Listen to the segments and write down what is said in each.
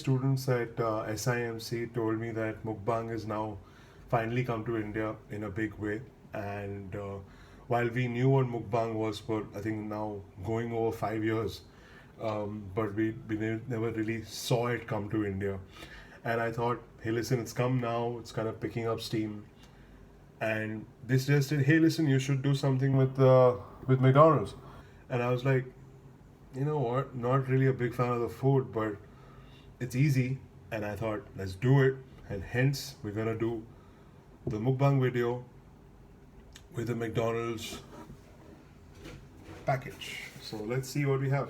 Students at SIMC told me that Mukbang is now finally come to India in a big way. And while we knew what Mukbang was for, I think now going over 5 years, but we never really saw it come to India. And I thought, hey, listen, it's come now. It's kind of picking up steam. And they suggested, hey, listen, you should do something with McDonald's. And I was like, you know what? Not really a big fan of the food, but it's easy. And I thought, let's do it. And hence, we're gonna do the mukbang video with the McDonald's package. So let's see what we have.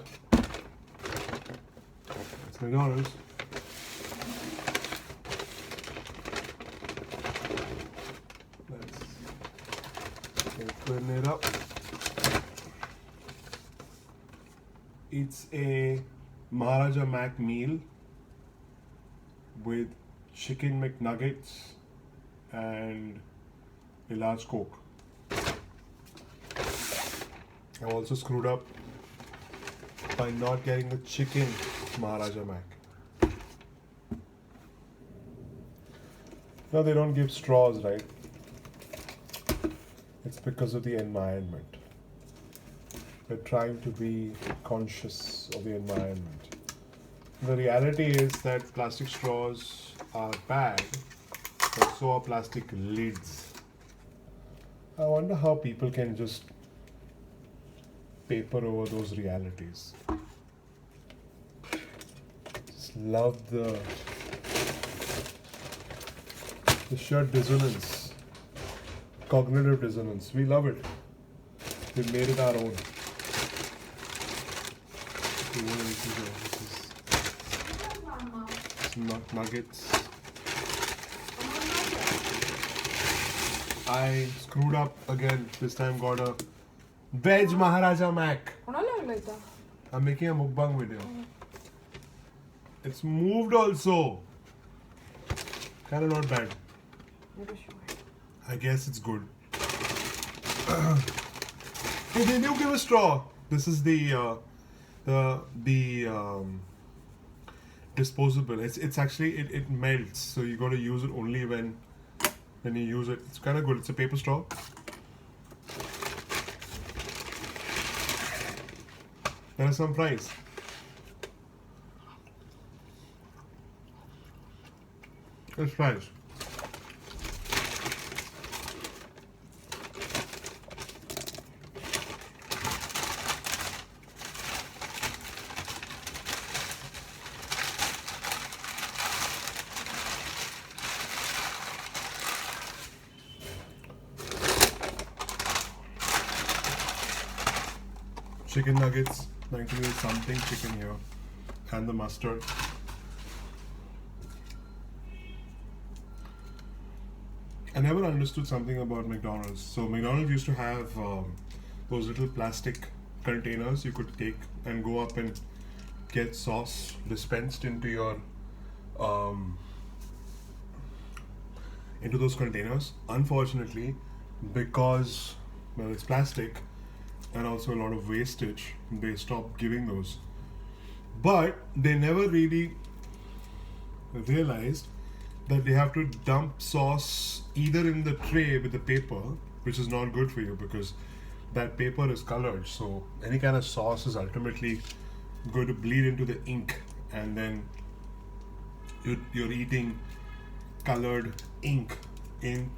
It's McDonald's. Let's open it up. It's a Maharaja Mac meal with chicken McNuggets and a large Coke. I also screwed up by not getting the chicken Maharaja Mac. Now they don't give straws, right? It's because of the environment. We're trying to be conscious of the environment. The reality is that plastic straws are bad, but so are plastic lids. I wonder how people can just paper over those realities. Just love the sheer dissonance, cognitive dissonance. We love it. We made it our own. This is nuggets. I screwed up again. This time got a veg Maharaja Mac. I'm making a mukbang video. It's moved also. Kind of not bad. I guess it's good. Hey, did you give a straw? This is the disposable. It's actually it melts, so you got to use it only when you use it. It's kind of good. It's a paper straw. There are some fries. There's fries. Chicken nuggets, 98 something chicken here, and the mustard. I never understood something about McDonald's. So McDonald's used to have those little plastic containers you could take and go up and get sauce dispensed into your into those containers. Unfortunately, because it's plastic and also a lot of wastage, they stopped giving those. But they never really realized that they have to dump sauce either in the tray with the paper, which is not good for you because that paper is colored. So any kind of sauce is ultimately going to bleed into the ink, and then you're eating colored ink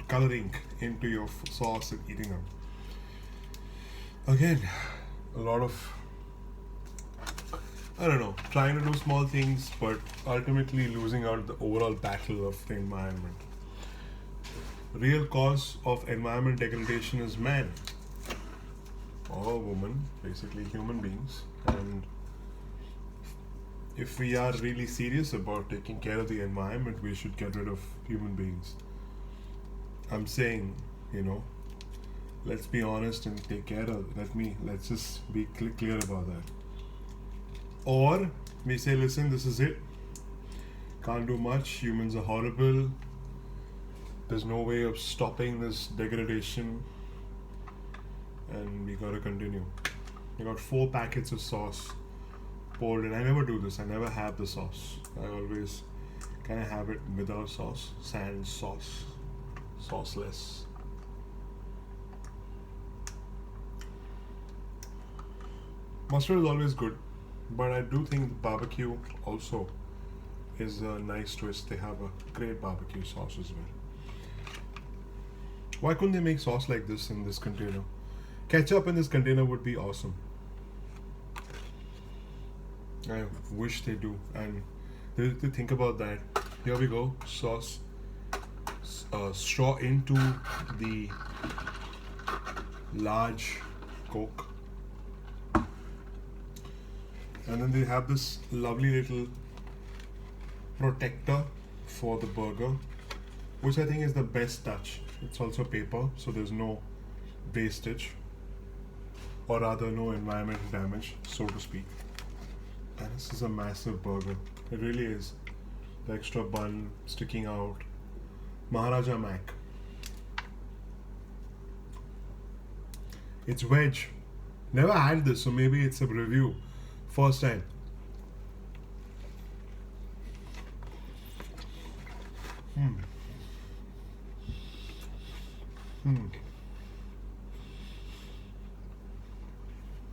color ink into your sauce and eating them. Again, a lot of, I don't know, trying to do small things, but ultimately losing out the overall battle of the environment. Real cause of environment degradation is man or woman, basically human beings. And if we are really serious about taking care of the environment, we should get rid of human beings. I'm saying, let's be honest and take care of it. Let's just be clear about that. Or we say, listen, this is it. Can't do much. Humans are horrible. There's no way of stopping this degradation. And we gotta continue. We got 4 packets of sauce poured in. I never do this. I never have the sauce. I always kind of have it without sauce. Sans sauce. Sauceless. Mustard is always good, but I do think barbecue also is a nice twist. They have a great barbecue sauce as well. Why couldn't they make sauce like this in this container? Ketchup in this container would be awesome. I wish they do. And they think about that. Here we go. Sauce. Straw into the large Coke. And then they have this lovely little protector for the burger, which I think is the best touch. It's also paper, so there's no wastage, or rather no environmental damage, so to speak. And this is a massive burger. It really is. The extra bun sticking out. Maharaja Mac. It's veg. Never had this, so maybe it's a review. First time. Hmm. Hmm.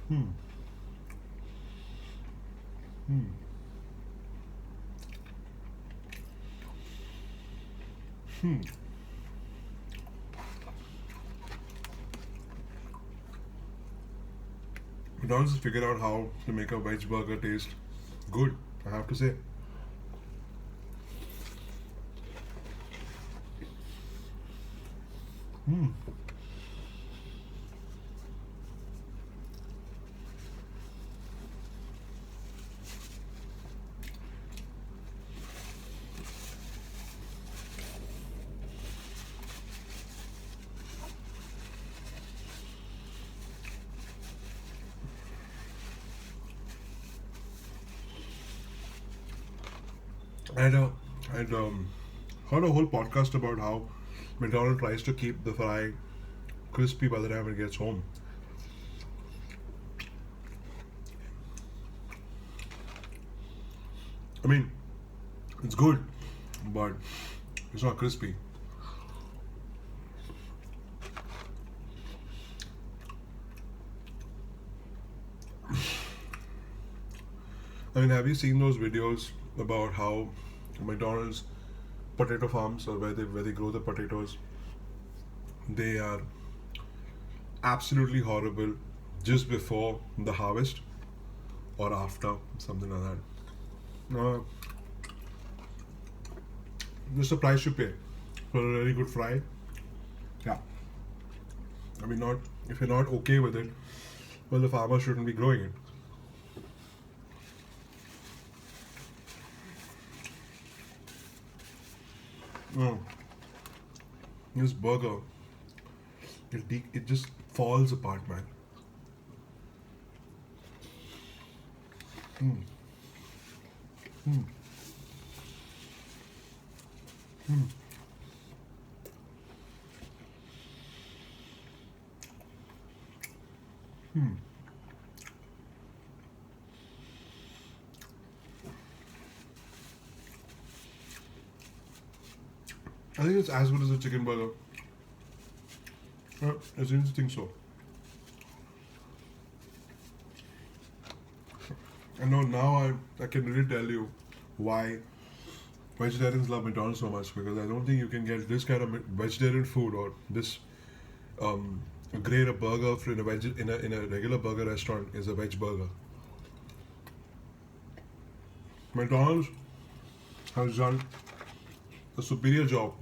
Hmm. Hmm. Hmm. McDonald's has figured out how to make a veg burger taste good, I have to say. Hmm. I'd heard a whole podcast about how McDonald's tries to keep the fry crispy by the time it gets home. I mean, it's good, but it's not crispy. I mean, have you seen those videos about how McDonald's potato farms, or where they grow the potatoes, they are absolutely horrible just before the harvest or after, something like that. Just a price you pay for a really good fry. Yeah. I mean, not if you're not okay with it, well, the farmer shouldn't be growing it. No. This burger, it just falls apart, man. Mm. Mm. Mm. Mm. I think it's as good as a chicken burger. I seem to think so. I know now I can really tell you why vegetarians love McDonald's so much, because I don't think you can get this kind of vegetarian food, or this great a burger in a regular burger restaurant is a veg burger. McDonald's has done a superior job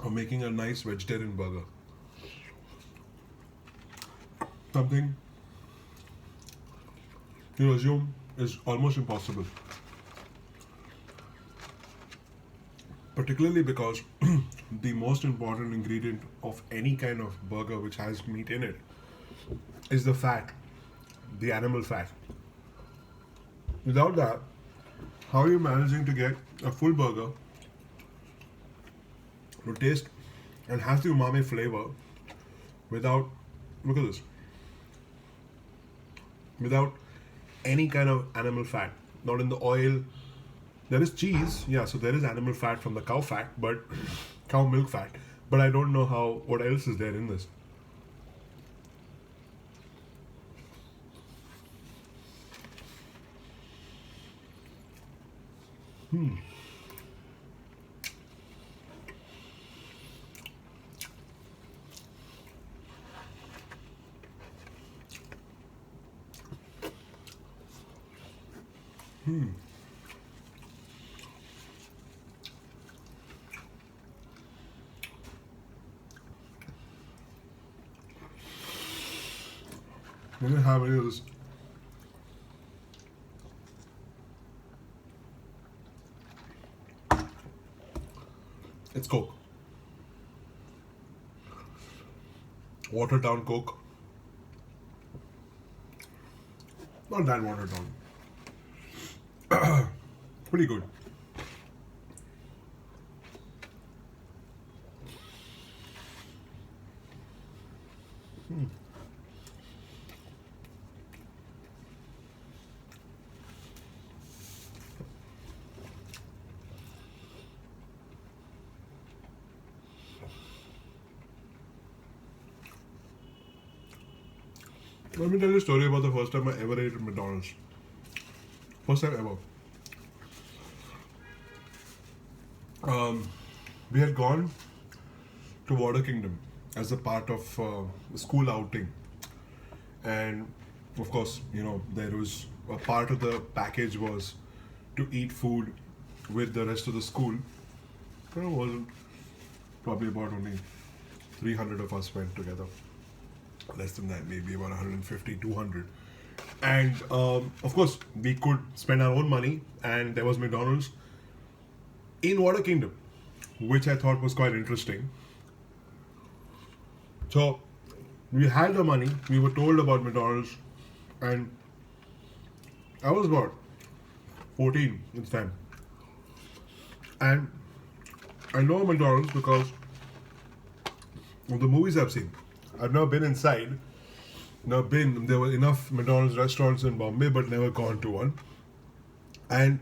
of making a nice vegetarian burger. Something you assume is almost impossible. Particularly because the most important ingredient of any kind of burger which has meat in it is the fat, the animal fat. Without that, how are you managing to get a full burger to taste and has the umami flavor without, look at this, without any kind of animal fat, not in the oil. There is cheese, yeah, so there is animal fat from the cow fat, but cow milk fat. But I don't know how, what else is there in this. Let me have any of this. It's Coke. Watered down Coke. Not that watered down. Pretty good. Let me tell you a story about the first time I ever ate at McDonald's. First time ever. We had gone to Water Kingdom as a part of a school outing, and of course, you know, there was a part of the package was to eat food with the rest of the school. It wasn't probably about only 300 of us went together. Less than that, maybe about 150, 200. And of course, we could spend our own money, and there was McDonald's in Water Kingdom, which I thought was quite interesting. So we had the money, we were told about McDonald's, and I was about 14 at the time. And I know McDonald's because of the movies I've seen. I've never been inside. There were enough McDonald's restaurants in Bombay, but never gone to one. And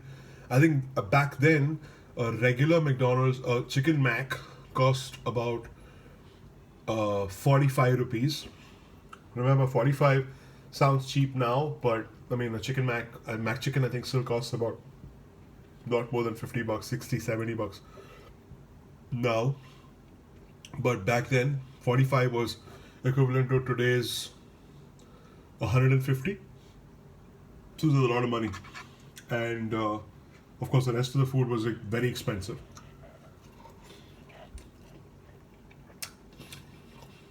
I think back then, a regular McDonald's chicken mac cost about 45 rupees. Remember, 45 sounds cheap now, but I mean, a mac chicken, I think still costs about not more than 50 bucks, 60, 70 bucks now. But back then, 45 was equivalent to today's 150. So this is a lot of money. And of course, the rest of the food was very expensive.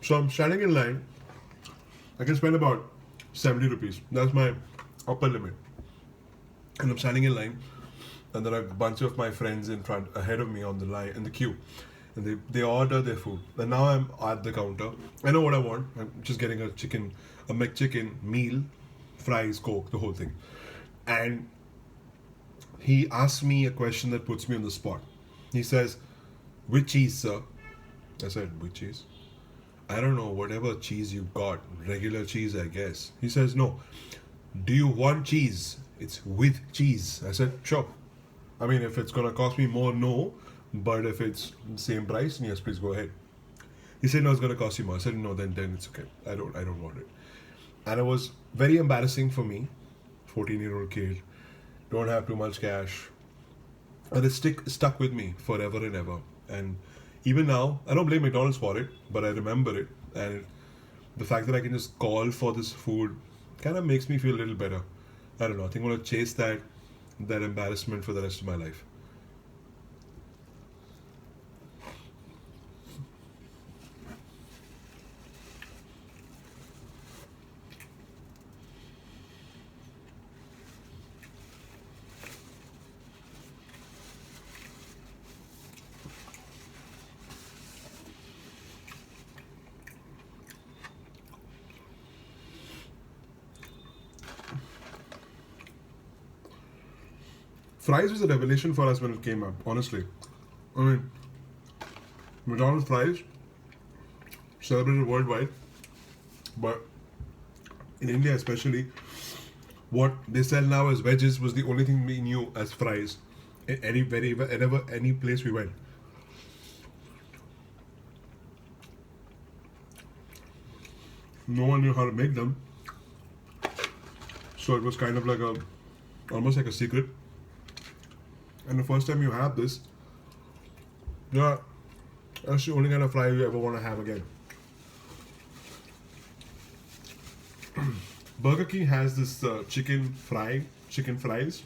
So I'm standing in line. I can spend about 70 rupees. That's my upper limit. And I'm standing in line, and there are a bunch of my friends in front, ahead of me on the line, in the queue. And they order their food. And now I'm at the counter. I know what I want. I'm just getting a McChicken meal, fries, Coke, the whole thing. And he asks me a question that puts me on the spot. He says, "Which cheese, sir?" I said, "Which cheese?" "I don't know, whatever cheese you got. Regular cheese, I guess." He says, "No. Do you want cheese? It's with cheese." I said, "Sure. I mean, if it's gonna cost me more, no. But if it's the same price, yes, please go ahead." He said, "No, it's gonna cost you more." I said, "No, then it's okay. I don't want it." And it was very embarrassing for me, 14-year-old kid, don't have too much cash. And it stuck with me forever and ever. And even now, I don't blame McDonald's for it, but I remember it. And the fact that I can just call for this food kind of makes me feel a little better. I don't know. I think I'm going to chase that embarrassment for the rest of my life. Fries was a revelation for us when it came up, honestly. I mean, McDonald's fries, celebrated worldwide, but in India especially, what they sell now as wedges was the only thing we knew as fries. Whenever any place we went. No one knew how to make them. So it was kind of like almost like a secret. And the first time you have this, yeah, that's the only kind of fry you ever want to have again. Burger King has this chicken fries.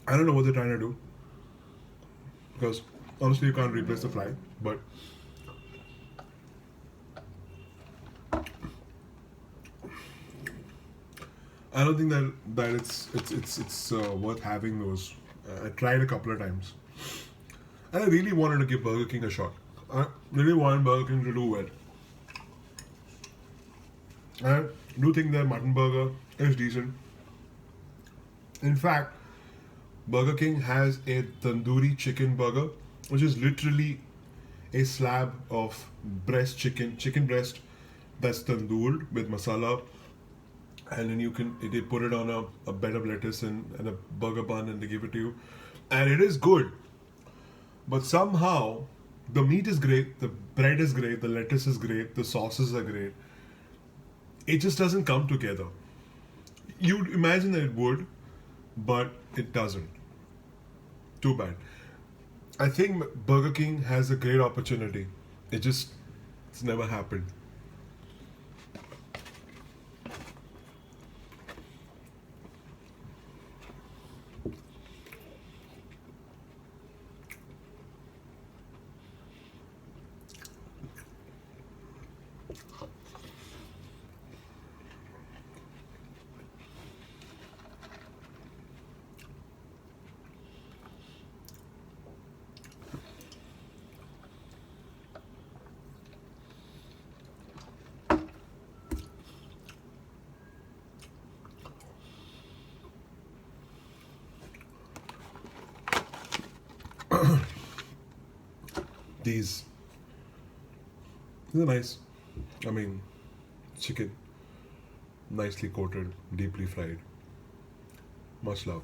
I don't know what they're trying to do because honestly, you can't replace the fry. But I don't think that it's worth having those. I tried a couple of times, and I really wanted to give Burger King a shot. I really wanted Burger King to do well. I do think their mutton burger is decent. In fact, Burger King has a tandoori chicken burger, which is literally a slab of chicken breast that's tandoored with masala, and then they put it on a bed of lettuce and a burger bun, and they give it to you, and it is good. But somehow, the meat is great, the bread is great, the lettuce is great, the sauces are great. It just doesn't come together. You'd imagine that it would, but it doesn't. Too bad. I think Burger King has a great opportunity. It's never happened. These are nice. I mean, chicken, nicely coated, deeply fried. Much love.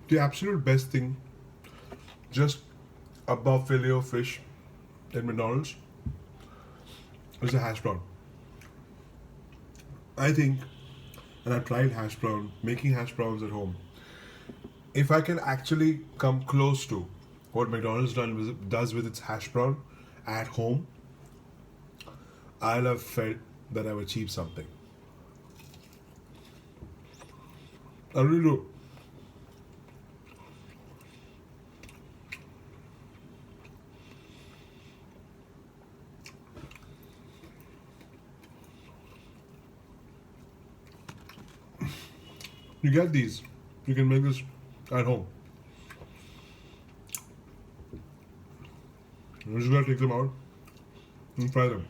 The absolute best thing, just above filet of fish at McDonald's, is a hash brown. I think, and I've tried making hash browns at home. If I can actually come close to what does with its hash brown at home, I'll have felt that I've achieved something. I really do. You get these. You can make this at home. You just gotta take them out and fry them.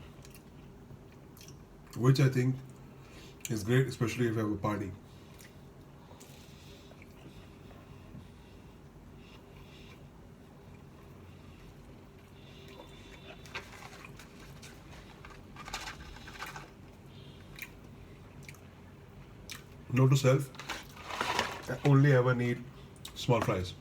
Which I think is great, especially if you have a party. Note to self, I only ever need small fries.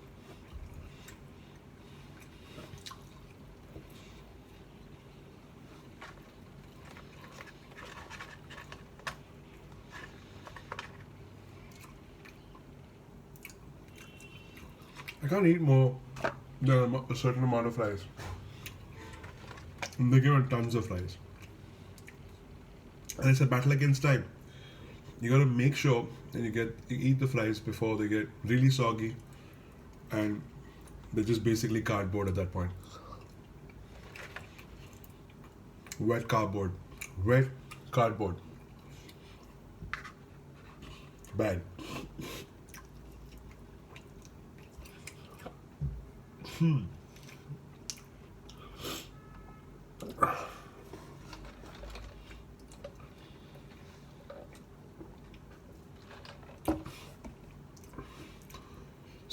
I can't eat more than a certain amount of fries. And they give tons of fries. And it's a battle against time. You gotta make sure that you eat the fries before they get really soggy and they're just basically cardboard at that point. Wet cardboard. Wet cardboard. Bad.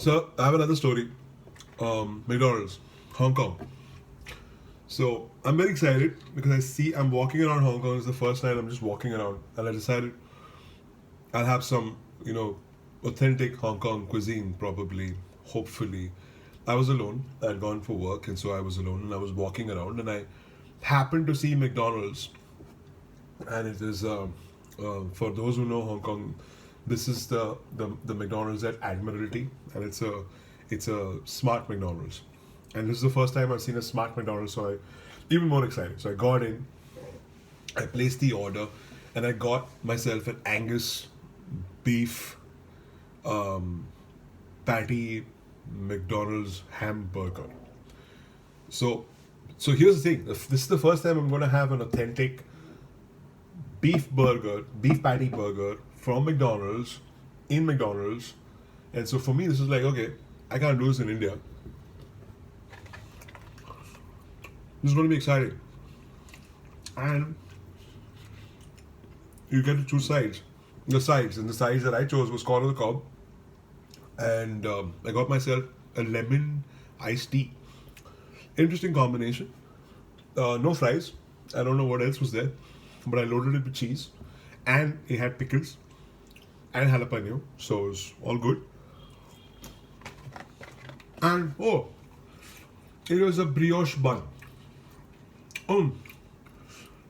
So I have another story. McDonald's, Hong Kong. So I'm very excited because I'm walking around Hong Kong. It's the first night I'm just walking around, and I decided I'll have some, authentic Hong Kong cuisine probably, hopefully. I was alone. I'd gone for work, and so I was alone, and I was walking around, and I happened to see McDonald's, and it is for those who know Hong Kong, this is the McDonald's at Admiralty, and it's a smart McDonald's, and this is the first time I've seen a smart McDonald's, so I even more excited. So I got in, I placed the order, and I got myself an Angus beef patty McDonald's hamburger. So so here's the thing. This is the first time I'm gonna have an authentic beef patty burger from McDonald's in McDonald's. And so for me this is like, okay, I can't do this in India. This is gonna be exciting. And you get to choose sides. The sides. And the sides that I chose was corn on the cob. And I got myself a lemon iced tea. Interesting combination. No fries. I don't know what else was there, but I loaded it with cheese, and it had pickles and jalapeno, so it was all good. And it was a brioche bun.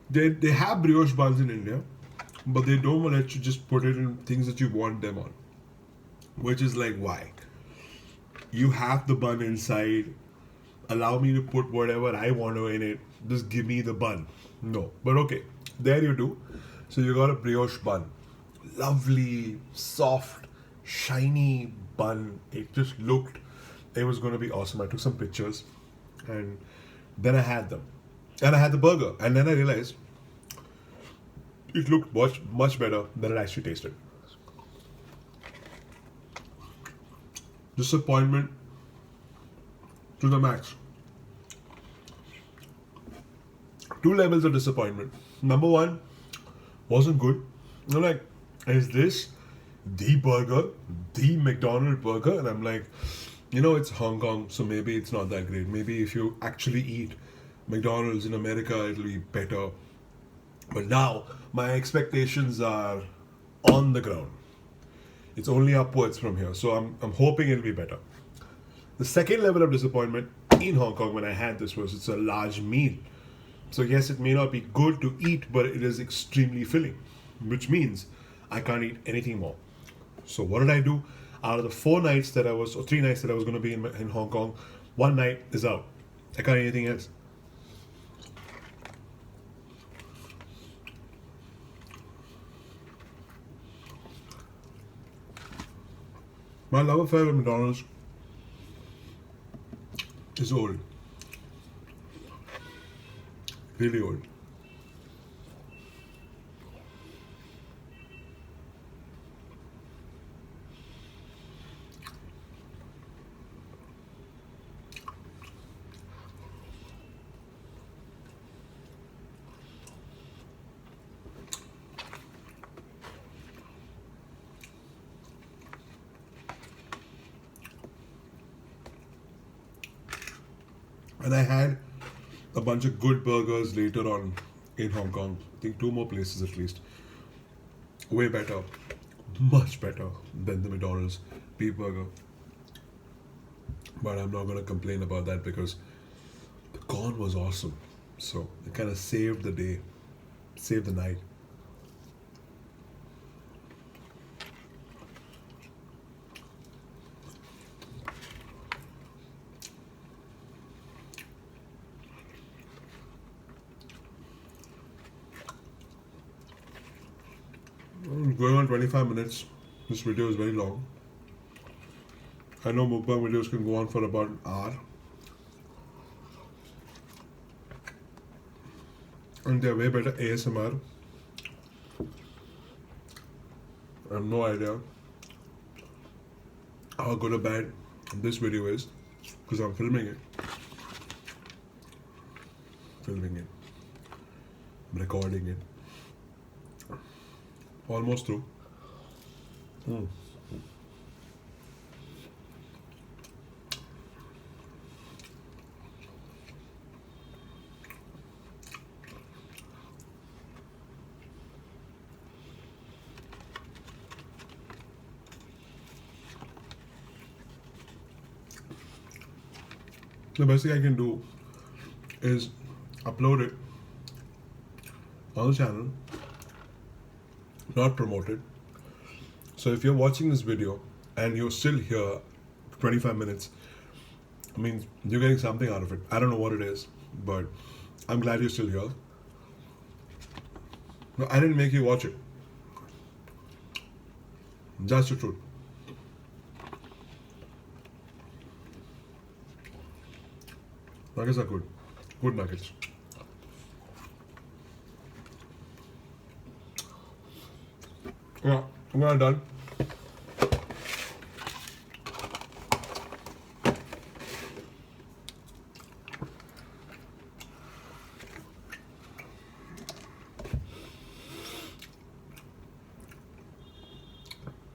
They have brioche buns in India, but they don't let you just put it in things that you want them on, which is like, why? You have the bun inside. Allow me to put whatever I want to in it. Just give me the bun. No. But okay, there you do. So you got a brioche bun. Lovely, soft, shiny bun. It was going to be awesome. I took some pictures, and then I had them. And I had the burger. And then I realized it looked much, much better than it actually tasted. Disappointment to the max. 2 levels of disappointment. Number 1, wasn't good. I'm like, is this the burger, the McDonald's burger? And I'm like, it's Hong Kong, so maybe it's not that great. Maybe if you actually eat McDonald's in America, it'll be better. But now my expectations are on the ground. It's only upwards from here, so I'm hoping it'll be better. The second level of disappointment in Hong Kong when I had this was it's a large meal. So yes, it may not be good to eat, but it is extremely filling, which means I can't eat anything more. So what did I do? Out of the 3 nights that I was going to be in Hong Kong, 1 night is out. I can't eat anything else. My love affair with McDonald's is old. Really old. And I had a bunch of good burgers later on in Hong Kong. I think 2 more places at least. Way better. Much better than the McDonald's beef burger. But I'm not going to complain about that because the corn was awesome. So it kind of saved the day, saved the night. Going on 25 minutes. This video is very long. I know mukbang videos can go on for about an hour. And they're way better ASMR. I have no idea how good or bad this video is because I'm filming it. I'm recording it. Almost through. The best thing I can do is upload it on the channel, not promote it. So if you're watching this video and you're still here 25 minutes, I mean, you're getting something out of it. I don't know what it is, but I'm glad you're still here. No, I didn't make you watch it. Just the truth. Nuggets are good. Good nuggets. Yeah, I'm gonna done.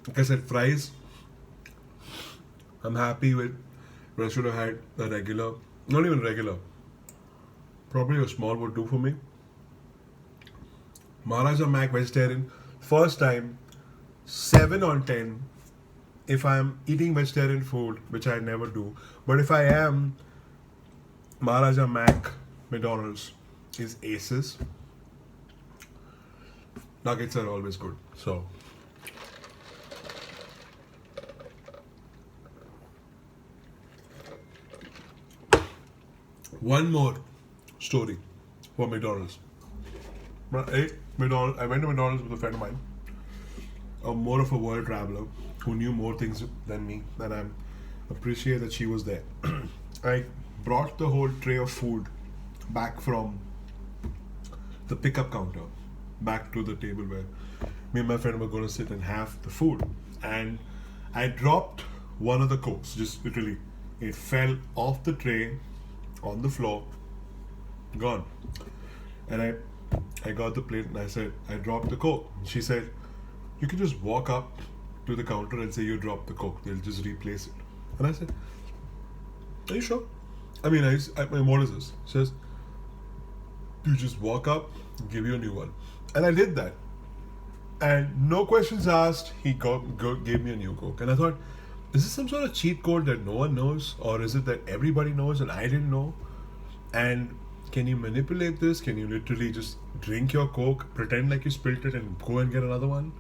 Like I said, fries. I'm happy with, but I should have had a regular, not even regular. Probably a small would do for me. Maharaja Mac vegetarian. First time, 7 on 10. If I'm eating vegetarian food, which I never do, but if I am, Maharaja Mac McDonald's is aces. Nuggets are always good. So. One more story for McDonald's. I went to McDonald's with a friend of mine, more of a world traveler who knew more things than me, and I appreciate that she was there. I brought the whole tray of food back from the pickup counter back to the table where me and my friend were going to sit and have the food, and I dropped one of the Cokes, just literally. It fell off the tray on the floor, gone. And I got the plate and I said, I dropped the Coke. And she said, you can just walk up to the counter and say you dropped the Coke. They'll just replace it. And I said, are you sure? I mean, what is this? She says, you just walk up and give you a new one. And I did that. And no questions asked, he gave me a new Coke. And I thought, is this some sort of cheat code that no one knows? Or is it that everybody knows and I didn't know? And can you manipulate this? Can you literally just drink your Coke, pretend like you spilled it and go and get another one?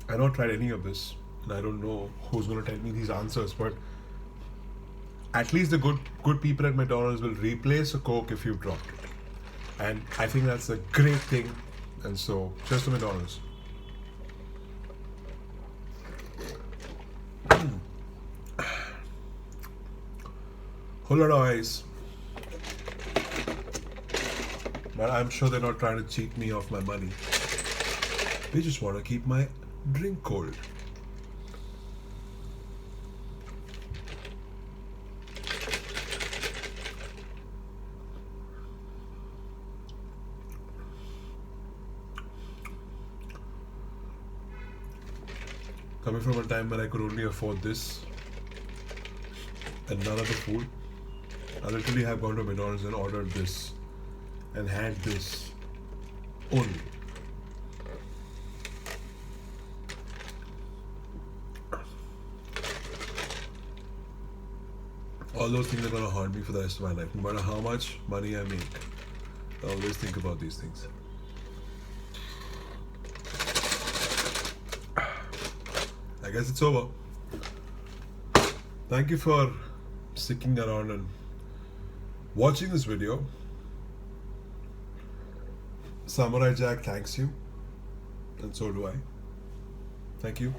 I've not tried any of this. And I don't know who's going to tell me these answers. But at least the good people at McDonald's will replace a Coke if you've dropped it. And I think that's a great thing. And so, cheers to McDonald's. Whole lot of ice, but I'm sure they're not trying to cheat me of my money. They just want to keep my drink cold. Coming from a time when I could only afford this and none of the food, I literally have gone to McDonald's and ordered this and had this only. All those things are going to haunt me for the rest of my life. No matter how much money I make, I always think about these things. I guess it's over. Thank you for sticking around and watching this video. Samurai Jack thanks you, and so do I. Thank you.